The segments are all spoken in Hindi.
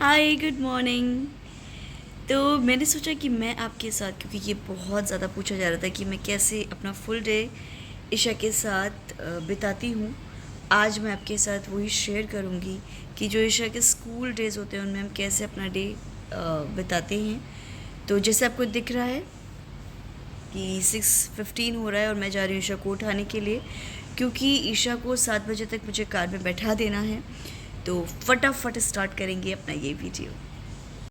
Hi good morning. तो मैंने सोचा कि मैं आपके साथ, क्योंकि ये बहुत ज़्यादा पूछा जा रहा था कि मैं कैसे अपना फुल डे ईशा के साथ बिताती हूँ। आज मैं आपके साथ वही शेयर करूँगी कि जो ईशा के स्कूल डेज़ होते हैं उनमें हम कैसे अपना डे बिताते हैं। तो जैसे आपको दिख रहा है कि 6:15 हो रहा है और मैं जा रही हूँ ईशा को उठाने के लिए, क्योंकि ईशा को 7 बजे तक मुझे कार में बैठा देना है। तो फटाफट स्टार्ट करेंगे अपना ये वीडियो।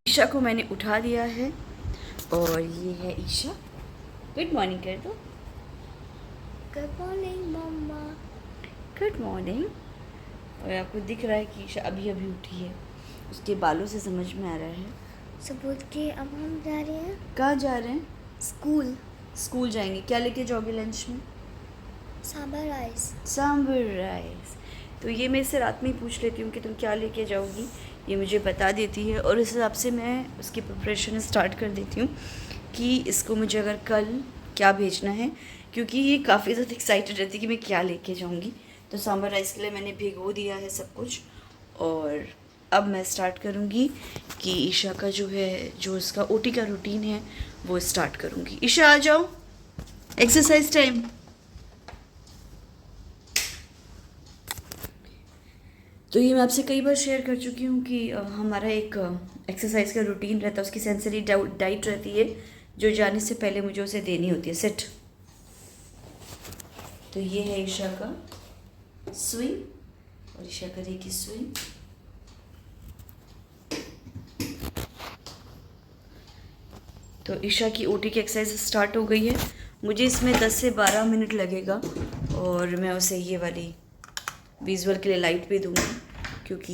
ईशा को मैंने उठा दिया है और ये है ईशा। गुड मॉर्निंग कर दो। Good morning mama. Good morning. और आपको दिख रहा है कि ईशा अभी अभी उठी है, उसके बालों से समझ में आ रहा है। सब उठ के अब हम जा रहे हैं कहाँ जा रहे हैं? स्कूल। स्कूल जाएंगे। क्या लेके जाओगे लंच में? सांभर राइस। सांभर राइस। तो ये मैं इससे रात में ही पूछ लेती हूँ कि तुम क्या लेके जाओगी, ये मुझे बता देती है और इस हिसाब से मैं उसकी प्रिपरेशन स्टार्ट कर देती हूँ कि इसको मुझे अगर कल क्या भेजना है, क्योंकि ये काफ़ी ज़्यादा एक्साइटेड रहती है कि मैं क्या लेके जाऊँगी। तो सांभर राइस के लिए मैंने भिगो दिया है सब कुछ और अब मैं स्टार्ट करूँगी कि ईशा का जो है, जो इसका ओटी का रूटीन है वो स्टार्ट करूँगी। ईशा आ जाओ, एक्सरसाइज टाइम। तो ये मैं आपसे कई बार शेयर कर चुकी हूँ कि हमारा एक एक्सरसाइज का रूटीन रहता है, उसकी सेंसरी डाइट रहती है जो जाने से पहले मुझे उसे देनी होती है। सेट। तो ये है ईशा का स्विंग और ईशा करेगी स्विंग। तो ईशा की ओटी की एक्सरसाइज स्टार्ट हो गई है। मुझे इसमें 10 से 12 मिनट लगेगा और मैं उसे ये वाली विजुअल के लिए लाइट भी दूँगी, क्योंकि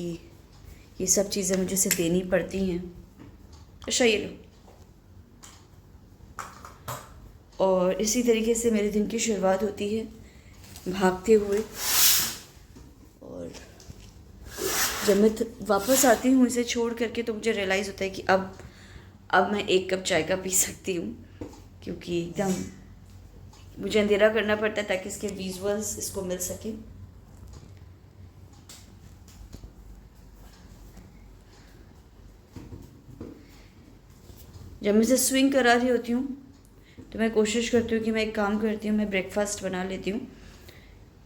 ये सब चीज़ें मुझे से देनी पड़ती हैं। अच्छा ये लो। और इसी तरीके से मेरे दिन की शुरुआत होती है भागते हुए। और जब मैं वापस आती हूँ इसे छोड़ करके, तो मुझे रियलाइज़ होता है कि अब मैं 1 कप चाय का पी सकती हूँ, क्योंकि एकदम मुझे अंधेरा करना पड़ता है ताकि इसके विजुअल्स इसको मिल सके। जब मैं इसे स्विंग करा रही होती हूँ तो मैं कोशिश करती हूँ कि मैं एक काम करती हूँ, मैं ब्रेकफास्ट बना लेती हूँ,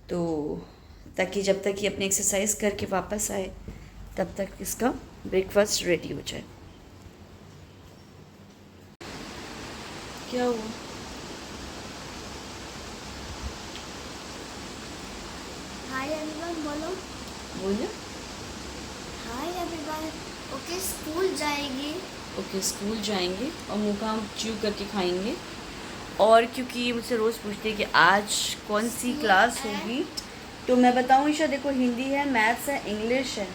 तो ताकि जब तक ये अपनी एक्सरसाइज करके वापस आए तब तक इसका ब्रेकफास्ट रेडी हो जाए। क्या हुआ? हाय एवरीवन बोलो। बोलिए। Hi everyone. ओके स्कूल जाएगी। ओके स्कूल जाएंगे और मुँह काम च्यू करके खाएंगे। और क्योंकि ये मुझसे रोज़ पूछती है कि आज कौन सी क्लास होगी, तो मैं बताऊँ ईशा, देखो हिंदी है, मैथ्स है, इंग्लिश है,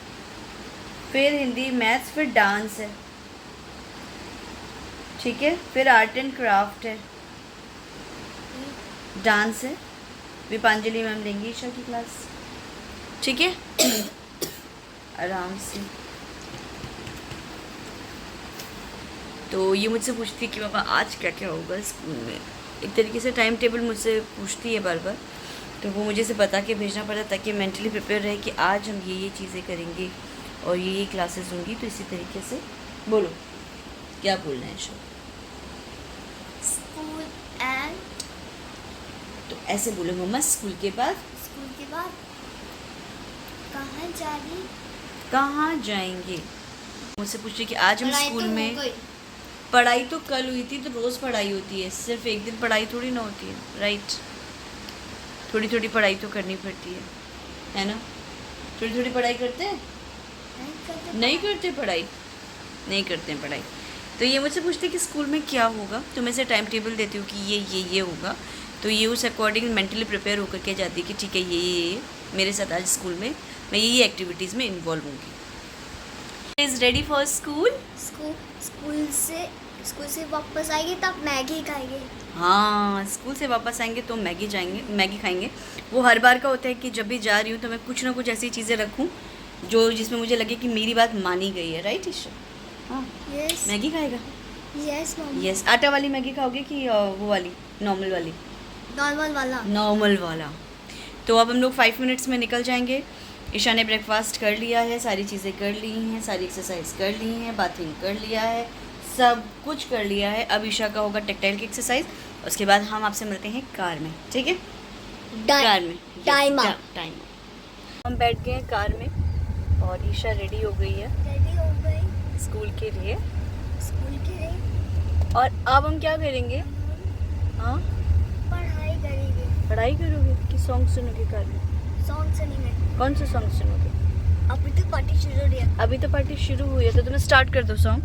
फिर हिंदी मैथ्स, फिर डांस है, ठीक है, फिर आर्ट एंड क्राफ्ट है, डांस है, विपांजलि मैम लेंगी ईशा की क्लास, ठीक है। आराम से। तो ये मुझसे पूछती है कि पापा आज क्या क्या होगा स्कूल में। एक तरीके से टाइम टेबल मुझसे पूछती है बार बार, तो वो मुझे से बता के भेजना पड़ता ताकि मेंटली प्रिपेयर रहे कि आज हम ये चीज़ें करेंगे और ये क्लासेस होंगी। तो इसी तरीके से बोलो क्या बोलना है शो। स्कूल एंड तो ऐसे बोलो मम्मा, स्कूल के बाद कहाँ जा रही? कहाँ जाएंगे। मुझसे पूछती कि आज हम पढ़ाई स्कूल तो हो में, गई। पढ़ाई तो कल हुई थी, तो रोज़ पढ़ाई होती है, सिर्फ एक दिन पढ़ाई थोड़ी ना होती है, राइट। थोड़ी थोड़ी पढ़ाई तो करनी पड़ती है ना। थोड़ी थोड़ी पढ़ाई करते हैं, नहीं करते पढ़ाई, नहीं करते हैं पढ़ाई। तो ये मुझसे पूछते कि स्कूल में क्या होगा, तो मैं इसे टाइम टेबल देती हूँ कि ये होगा, तो ये उस अकॉर्डिंग मेंटली प्रिपेयर होकर के जाती है कि ठीक है ये मेरे साथ आज स्कूल में मैं ये एक्टिविटीज़ में इन्वॉल्व होंगी। Is ready for school. School से वापस आएगी तब मैगी खाएंगे। हाँ, स्कूल से वापस आएंगे तो मैगी खाएंगे। वो हर बार का होता है कि जब भी जा रही हूँ तो मैं कुछ ना कुछ ऐसी चीज़ें रखूँ जो जिसमें मुझे लगे कि मेरी बात मानी गई है, राइट ईशा? हाँ, यस मैगी खाएगा। Yes mummy. यस। आटा वाली मैगी खाओगे कि वो वाली नॉर्मल वाली? नॉर्मल वाला। नॉर्मल वाला। तो अब हम लोग 5 मिनट्स में निकल जाएंगे ईशा ने ब्रेकफास्ट कर लिया है, सारी चीज़ें कर ली हैं, सारी एक्सरसाइज कर ली हैं, बाथरूम कर लिया है, सब कुछ कर लिया है। अब ईशा का होगा टेक्टाइल की एक्सरसाइज, उसके बाद हम आपसे मिलते हैं कार में, ठीक है? कार में टाइम टाइम। हम बैठ गए हैं कार में और ईशा रेडी हो गई है रेडी हो गई स्कूल के लिए। स्कूल के लिए। और अब हम क्या करेंगे? हाँ, पढ़ाई करेंगे। पढ़ाई करोगे कि सॉन्ग सुनोगे कार में? सॉन्ग सुनेंगे। कौन सा सॉन्ग सुनोगे? अभी तो पार्टी शुरू हो रही है। अभी तो पार्टी शुरू हुई है, तो तुम्हें स्टार्ट कर दो सॉन्ग।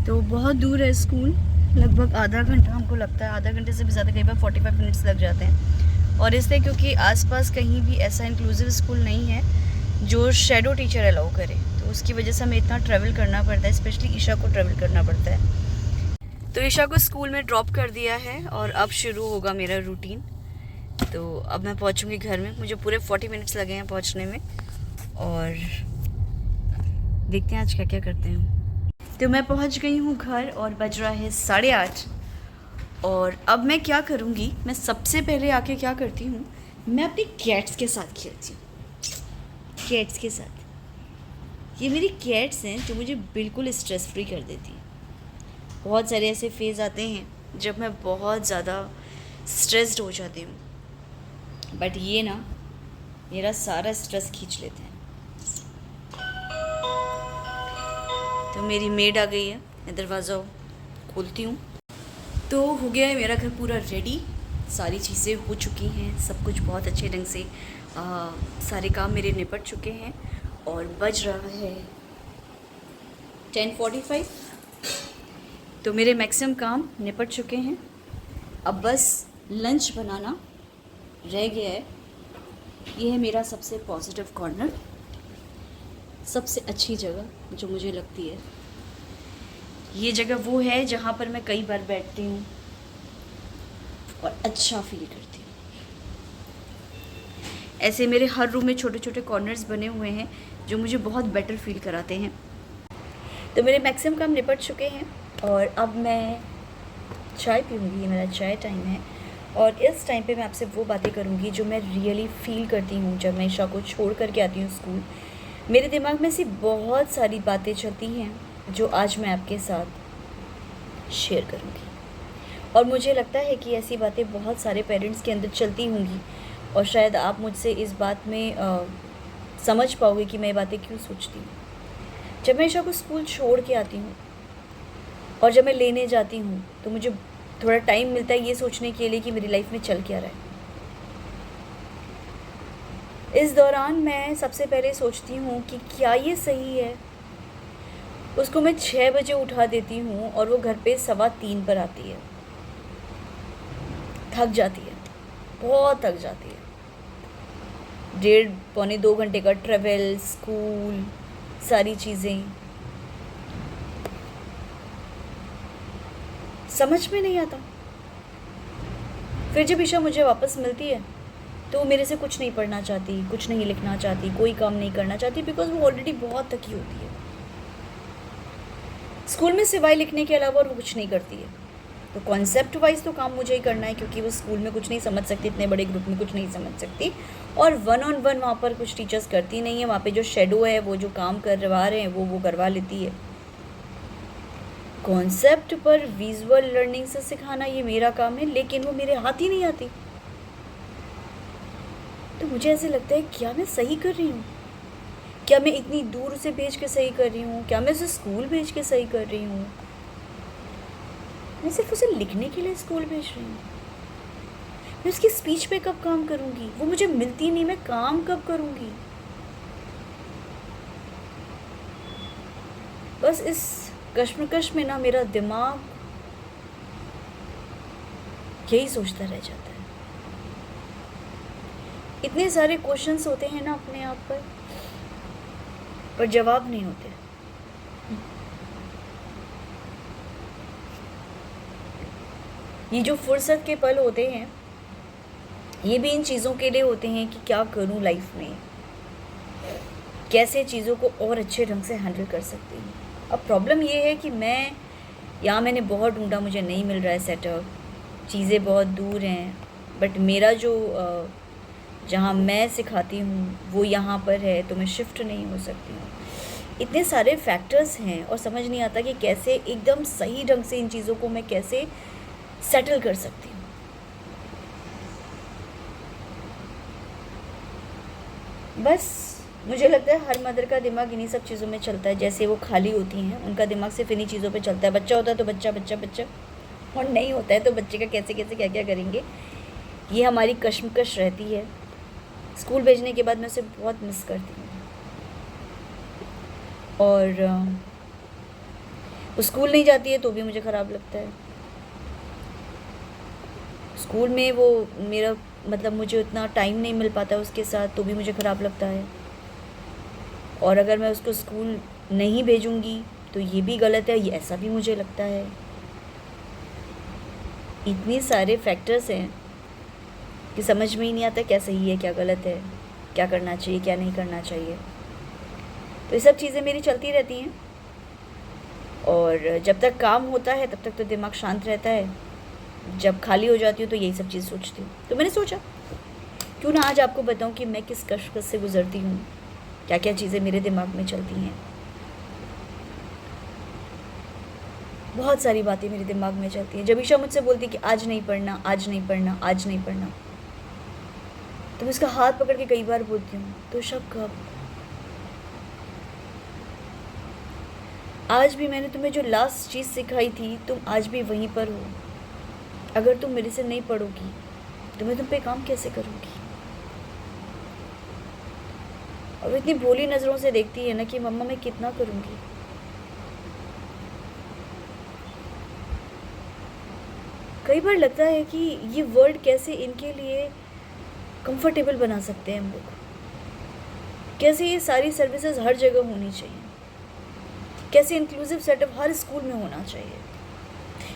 तो बहुत दूर है स्कूल, लगभग आधा घंटा, हमको लगता है आधा घंटे से भी ज़्यादा, कई बार 45 मिनट्स लग जाते हैं। और इसलिए क्योंकि आसपास कहीं भी ऐसा इंक्लूसिव स्कूल नहीं है जो शैडो टीचर अलाउ करे, तो उसकी वजह से हमें इतना ट्रैवल करना पड़ता है, स्पेशली ईशा को ट्रैवल करना पड़ता है। तो ईशा को स्कूल में ड्रॉप कर दिया है और अब शुरू होगा मेरा रूटीन। तो अब मैं पहुंचूंगी घर में, मुझे पूरे 40 मिनट्स लगे हैं पहुंचने में, और देखते हैं आज क्या क्या करते हैं। तो मैं पहुंच गई हूँ घर और बज रहा है 8:30। और अब मैं क्या करूँगी, मैं सबसे पहले आके क्या करती हूँ, मैं अपनी कैट्स के साथ खेलती हूँ। कैट्स के साथ, ये मेरी कैट्स हैं जो मुझे बिल्कुल स्ट्रेस फ्री कर देती हैं। बहुत सारे ऐसे फेज़ आते हैं जब मैं बहुत ज़्यादा स्ट्रेस्ड हो जाती हूँ, बट ये ना मेरा सारा स्ट्रेस खींच लेते हैं। तो मेरी मेड आ गई है, मैं दरवाज़ा खोलती हूँ। तो हो गया है मेरा घर पूरा रेडी, सारी चीज़ें हो चुकी हैं, सब कुछ बहुत अच्छे ढंग से सारे काम मेरे निपट चुके हैं। और बज रहा है 10:45। तो मेरे मैक्सिमम काम निपट चुके हैं, अब बस लंच बनाना रह गया है। ये है मेरा सबसे पॉजिटिव कॉर्नर, सबसे अच्छी जगह जो मुझे लगती है। ये जगह वो है जहाँ पर मैं कई बार बैठती हूँ और अच्छा फील करती हूँ। ऐसे मेरे हर रूम में छोटे छोटे कॉर्नर्स बने हुए हैं जो मुझे बहुत बेटर फील कराते हैं। तो मेरे मैक्सिमम काम निपट चुके हैं और अब मैं चाय पीऊँगी, मेरा चाय टाइम है। और इस टाइम पे मैं आपसे वो बातें करूँगी जो मैं रियली फ़ील करती हूँ जब मैं ईशा को छोड़ करके आती हूँ स्कूल। मेरे दिमाग में ऐसी बहुत सारी बातें चलती हैं जो आज मैं आपके साथ शेयर करूँगी। और मुझे लगता है कि ऐसी बातें बहुत सारे पेरेंट्स के अंदर चलती होंगी, और शायद आप मुझसे इस बात में समझ पाओगे कि मैं ये बातें क्यों सोचती हूँ। जब मैं ईशा को स्कूल छोड़ के आती हूँ और जब मैं लेने जाती हूँ तो मुझे थोड़ा टाइम मिलता है ये सोचने के लिए कि मेरी लाइफ में चल क्या रहा है। इस दौरान मैं सबसे पहले सोचती हूँ कि क्या ये सही है। उसको मैं 6 बजे उठा देती हूँ और वो घर पे 2:15 पर आती है। थक जाती है, बहुत थक जाती है। 1.5-2 घंटे का ट्रैवल, स्कूल, सारी चीज़ें समझ में नहीं आता। फिर जब ईशा मुझे वापस मिलती है तो वो मेरे से कुछ नहीं पढ़ना चाहती, कुछ नहीं लिखना चाहती, कोई काम नहीं करना चाहती, बिकॉज वो ऑलरेडी बहुत थकी होती है। स्कूल में सिवाय लिखने के अलावा और वो कुछ नहीं करती है। तो कॉन्सेप्ट वाइज तो काम मुझे ही करना है, क्योंकि वो स्कूल में कुछ नहीं समझ सकती, इतने बड़े ग्रुप में कुछ नहीं समझ सकती। और 1-on-1 वहाँ पर कुछ टीचर्स करती नहीं है। वहाँ पे जो शेडो है, वो जो काम करवा रहे हैं वो करवा लेती है। कॉन्सेप्ट पर विजुअल लर्निंग से सिखाना ये मेरा काम है, लेकिन वो मेरे हाथ ही नहीं आती। तो मुझे ऐसे लगता है क्या मैं सही कर रही हूँ? क्या मैं इतनी दूर उसे भेज के सही कर रही हूँ? क्या मैं उसे स्कूल भेज के सही कर रही हूँ? मैं सिर्फ उसे लिखने के लिए स्कूल भेज रही हूँ। मैं उसकी स्पीच पे कब काम करूँगी? वो मुझे मिलती नहीं, मैं काम कब करूँगी? बस इस कश्मकश में ना मेरा दिमाग यही सोचता रह जाता है। इतने सारे क्वेश्चंस होते हैं ना अपने आप पर जवाब नहीं होते। ये जो फुर्सत के पल होते हैं, ये भी इन चीज़ों के लिए होते हैं कि क्या करूं लाइफ में, कैसे चीज़ों को और अच्छे ढंग से हैंडल कर सकती हूँ। अब प्रॉब्लम ये है कि मैंने बहुत ढूंढा, मुझे नहीं मिल रहा है सेटअप, चीज़ें बहुत दूर हैं। बट मेरा जहाँ मैं सिखाती हूँ वो यहाँ पर है तो मैं शिफ्ट नहीं हो सकती हूँ। इतने सारे फैक्टर्स हैं और समझ नहीं आता कि कैसे एकदम सही ढंग से इन चीज़ों को मैं कैसे सेटल कर सकती हूँ। बस मुझे लगता है हर मदर का दिमाग इन्हीं सब चीज़ों में चलता है। जैसे वो खाली होती हैं उनका दिमाग सिर्फ इन्हीं चीज़ों पे चलता है। बच्चा होता है तो बच्चा बच्चा बच्चा, और नहीं होता है तो बच्चे का कैसे कैसे क्या क्या करेंगे, ये हमारी कश्मकश रहती है। स्कूल भेजने के बाद मैं उसे बहुत मिस करती हूँ। और वो स्कूल नहीं जाती है तो भी मुझे ख़राब लगता है। स्कूल में वो मेरा मतलब मुझे उतना टाइम नहीं मिल पाता है उसके साथ तो भी मुझे ख़राब लगता है। और अगर मैं उसको स्कूल नहीं भेजूँगी तो ये भी गलत है, ये ऐसा भी मुझे लगता है। इतने सारे फैक्टर्स हैं कि समझ में ही नहीं आता क्या सही है क्या गलत है, क्या करना चाहिए क्या नहीं करना चाहिए। तो ये सब चीज़ें मेरी चलती रहती हैं और जब तक काम होता है तब तक तो दिमाग शांत रहता है। जब खाली हो जाती हूँ तो यही सब चीज़ सोचती हूँ। तो मैंने सोचा क्यों ना आज आपको बताऊँ कि मैं किस कश्मकश से गुज़रती हूँ, क्या क्या चीज़ें मेरे दिमाग में चलती हैं। बहुत सारी बातें मेरे दिमाग में चलती हैं। जब ईशा मुझसे बोलती है कि आज नहीं पढ़ना आज नहीं पढ़ना आज नहीं पढ़ना, तो मैं उसका हाथ पकड़ के कई बार बोलती हूँ तो ईशा कब? आज भी मैंने तुम्हें जो लास्ट चीज़ सिखाई थी तुम आज भी वहीं पर हो। अगर तुम मेरे से नहीं पढ़ोगी तो मैं तुम पे काम कैसे करूँगी? और वो इतनी भोली नज़रों से देखती है ना कि मम्मा मैं कितना करूँगी। कई बार लगता है कि ये वर्ल्ड कैसे इनके लिए कंफर्टेबल बना सकते हैं हम लोग, कैसे ये सारी सर्विसेज हर जगह होनी चाहिए, कैसे इंक्लूसिव सेटअप हर स्कूल में होना चाहिए,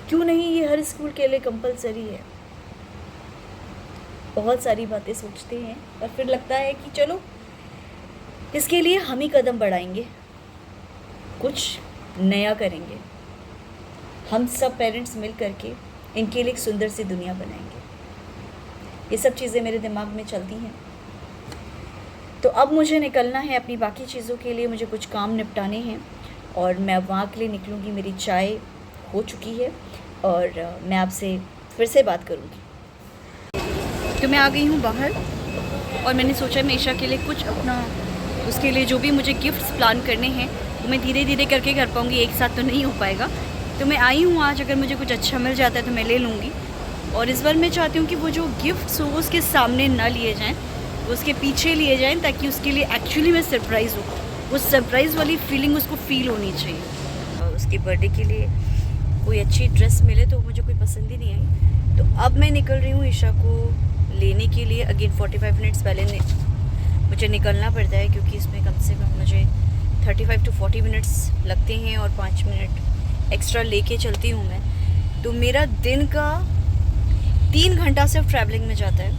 क्यों नहीं ये हर स्कूल के लिए कंपलसरी है। बहुत सारी बातें सोचते हैं और फिर लगता है कि चलो इसके लिए हम ही कदम बढ़ाएंगे, कुछ नया करेंगे। हम सब पेरेंट्स मिल करके इनके लिए एक सुंदर सी दुनिया बनाएंगे। ये सब चीज़ें मेरे दिमाग में चलती हैं। तो अब मुझे निकलना है अपनी बाकी चीज़ों के लिए, मुझे कुछ काम निपटाने हैं और मैं वहाँ के लिए निकलूँगी। मेरी चाय हो चुकी है और मैं आपसे फिर से बात करूँगी। तो मैं आ गई हूँ बाहर और मैंने सोचा मैं ईशा के लिए कुछ अपना उसके लिए जो भी मुझे गिफ्ट्स प्लान करने हैं वो मैं धीरे धीरे करके कर पाऊँगी, एक साथ तो नहीं हो पाएगा। तो मैं आई हूँ आज, अगर मुझे कुछ अच्छा मिल जाता है तो मैं ले लूँगी। और इस बार मैं चाहती हूँ कि वो जो गिफ्ट्स हो वो उसके सामने ना लिए जाएँ, वो उसके पीछे लिए जाएँ, ताकि उसके लिए एक्चुअली में सरप्राइज़ हो। वो सरप्राइज़ वाली फीलिंग उसको फ़ील होनी चाहिए। और उसके बर्थडे के लिए कोई अच्छी ड्रेस मिले तो मुझे कोई पसंद ही नहीं आई। तो अब मैं निकल रही हूँ ईशा को लेने के लिए। अगेन 45 मिनट्स पहले मुझे निकलना पड़ता है क्योंकि इसमें कम से कम मुझे 35 to 40 मिनट्स लगते हैं और 5 मिनट एक्स्ट्रा लेके चलती हूँ मैं। तो मेरा दिन का 3 घंटा सिर्फ ट्रैवलिंग में जाता है,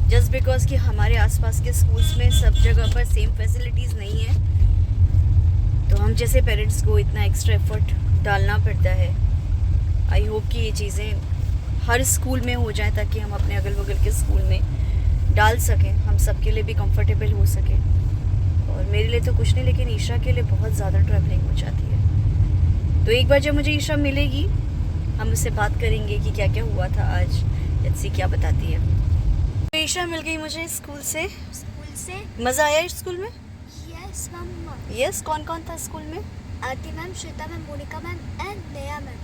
जस्ट बिकॉज कि हमारे आसपास के स्कूल्स में सब जगह पर सेम फैसिलिटीज़ नहीं है। तो हम जैसे पेरेंट्स को इतना एक्स्ट्रा एफर्ट डालना पड़ता है। आई होप कि ये चीज़ें हर स्कूल में हो जाएं ताकि हम अपने अगल बगल के स्कूल में डाल सकें, हम सब के लिए भी कंफर्टेबल हो सके। और मेरे लिए तो कुछ नहीं, लेकिन ईशा के लिए बहुत ज़्यादा ट्रैवलिंग हो जाती है। तो एक बार जब मुझे ईशा मिलेगी हम उससे बात करेंगे कि क्या क्या हुआ था आज, लेट्स सी क्या बताती है। तो ईशा मिल गई मुझे स्कूल से। मज़ा आया स्कूल में? यस मम्मा। यस, कौन कौन था स्कूल में? Aarti ma'am, Shweta ma'am, Monika ma'am and Neha ma'am.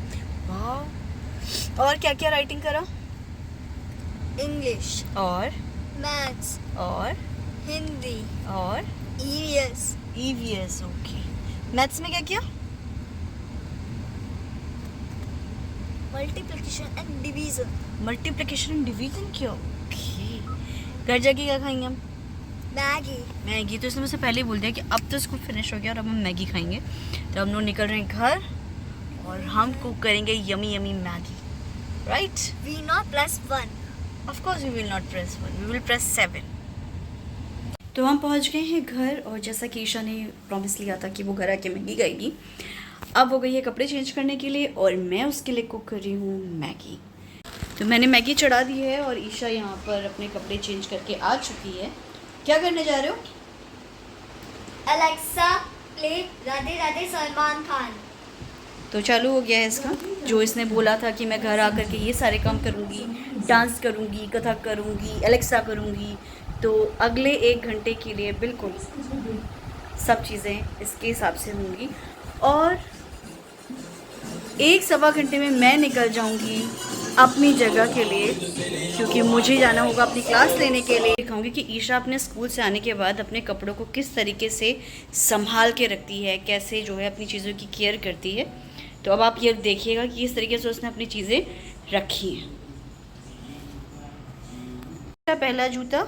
वाह। और क्या क्या राइटिंग करा? इंग्लिश और मैथ्स और हिंदी और ईवीएस। ईवीएस। ओके। मैथ्स में क्या किया? Multiplication and division. Multiplication and division किया। ओके। घर जाके क्या खाएंगे हम? मैगी। मैगी। तो इसने मुझसे पहले ही बोल दिया कि अब तो स्कूल फिनिश हो गया और अब हम मैगी खाएंगे। तो हम लोग निकल रहे हैं घर और हम कुक करेंगे yummy yummy Maggi, right? We not plus 1। Of course we will not press 1, we will press 7. तो हम पहुंच गए हैं घर और जैसा कि ईशा ने प्रॉमिस लिया था कि वो घर आके मैगी खाएगी, अब हो गई है कपड़े चेंज करने के लिए और मैं उसके लिए कुक कर रही हूँ मैगी। तो मैंने मैगी चढ़ा दी है और ईशा यहाँ पर अपने कपड़े चेंज करके आ चुकी है। क्या करने जा रहे हो? Alexa play Radhe Radhe Salman Khan. तो चालू हो गया है इसका। जो इसने बोला था कि मैं घर आकर के ये सारे काम करूँगी, डांस करूँगी, कथक करूँगी, एलेक्सा करूँगी, तो अगले 1 घंटे के लिए बिल्कुल सब चीज़ें इसके हिसाब से होंगी। और 1-1.25 घंटे में मैं निकल जाऊंगी अपनी जगह के लिए, क्योंकि मुझे जाना होगा अपनी क्लास लेने के लिए। दिखाऊंगी कि ईशा अपने स्कूल से आने के बाद अपने कपड़ों को किस तरीके से संभाल के रखती है, कैसे जो है अपनी चीज़ों की केयर करती है। तो अब आप ये देखिएगा कि इस तरीके से उसने अपनी चीज़ें रखी हैं। पहला जूता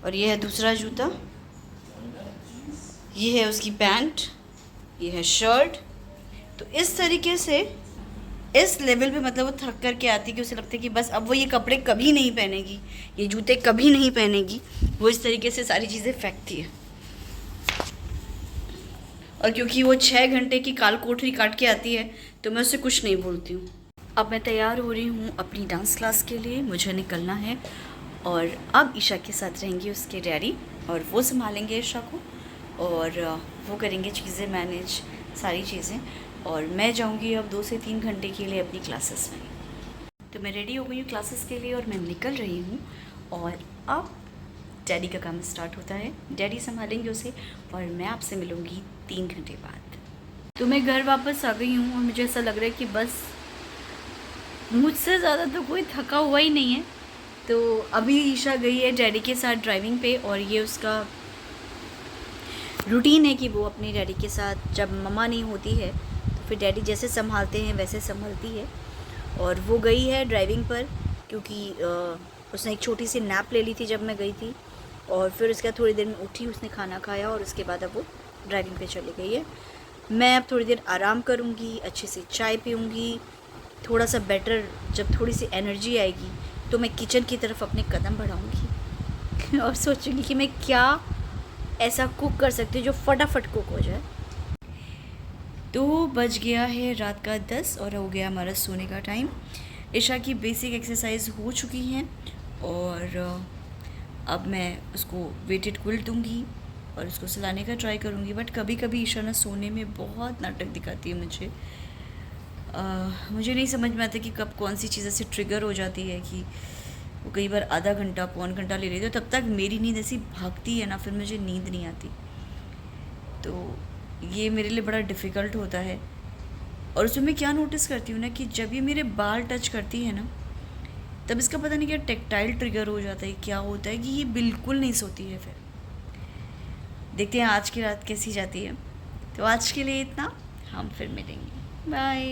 और ये है दूसरा जूता, ये है उसकी पैंट, ये है शर्ट। तो इस तरीके से इस लेवल पे मतलब वो थक कर के आती है कि उसे लगता है कि बस अब वो ये कपड़े कभी नहीं पहनेगी, ये जूते कभी नहीं पहनेगी। वो इस तरीके से सारी चीज़ें फेंकती है। और क्योंकि वो 6 घंटे की काल कोठरी काट के आती है तो मैं उससे कुछ नहीं बोलती हूँ। अब मैं तैयार हो रही हूँ अपनी डांस क्लास के लिए, मुझे निकलना है। और अब ईशा के साथ रहेंगी उसके डैडी और वो संभालेंगे ईशा को और वो करेंगे चीज़ें मैनेज, सारी चीज़ें। और मैं जाऊंगी अब 2 से 3 घंटे के लिए अपनी क्लासेस में। तो मैं रेडी हो गई हूँ क्लासेस के लिए और मैं निकल रही हूँ। और अब डैडी का काम स्टार्ट होता है, डैडी संभालेंगे उसे और मैं आपसे मिलूँगी 3 घंटे बाद। तो मैं घर वापस आ गई हूँ और मुझे ऐसा लग रहा है कि बस मुझसे ज़्यादा तो कोई थका हुआ ही नहीं है। तो अभी ईशा गई है डैडी के साथ ड्राइविंग पे और ये उसका रूटीन है कि वो अपने डैडी के साथ जब मम्मा नहीं होती है तो फिर डैडी जैसे संभालते हैं वैसे संभलती है। और वो गई है ड्राइविंग पर क्योंकि उसने एक छोटी सी नैप ले ली थी जब मैं गई थी और फिर उसके बाद थोड़ी देर में उठी, उसने खाना खाया और उसके बाद अब वो ड्राइविंग पे चली गई है। मैं अब थोड़ी देर आराम करूँगी, अच्छे से चाय पीऊँगी, थोड़ा सा बेटर जब थोड़ी सी एनर्जी आएगी तो मैं किचन की तरफ अपने कदम बढ़ाऊँगी और सोचूँगी कि मैं क्या ऐसा कुक कर सकती हूँ जो फटाफट कुक हो जाए। तो बज गया है रात का 10 और हो गया हमारा सोने का टाइम। ईशा की बेसिक एक्सरसाइज हो चुकी हैं और अब मैं उसको वेटेड क्विल्ट दूँगी और उसको सुलाने का ट्राई करूँगी। बट कभी कभी ईशा ना सोने में बहुत नाटक दिखाती है मुझे। मुझे नहीं समझ में आता कि कब कौन सी चीज़ ऐसे ट्रिगर हो जाती है कि वो कई बार आधा घंटा पौन घंटा ले लेती है, तो तब तक मेरी नींद ऐसी भागती है ना, फिर मुझे नींद नहीं आती। तो ये मेरे लिए बड़ा डिफ़िकल्ट होता है। और उसमें मैं क्या नोटिस करती हूँ ना कि जब ये मेरे बाल टच करती है ना तब इसका पता नहीं क्या टेक्टाइल ट्रिगर हो जाता है, क्या होता है कि ये बिल्कुल नहीं सोती है। फिर देखते हैं आज की रात कैसी जाती है। तो आज के लिए इतना, हम फिर मिलेंगे, बाय।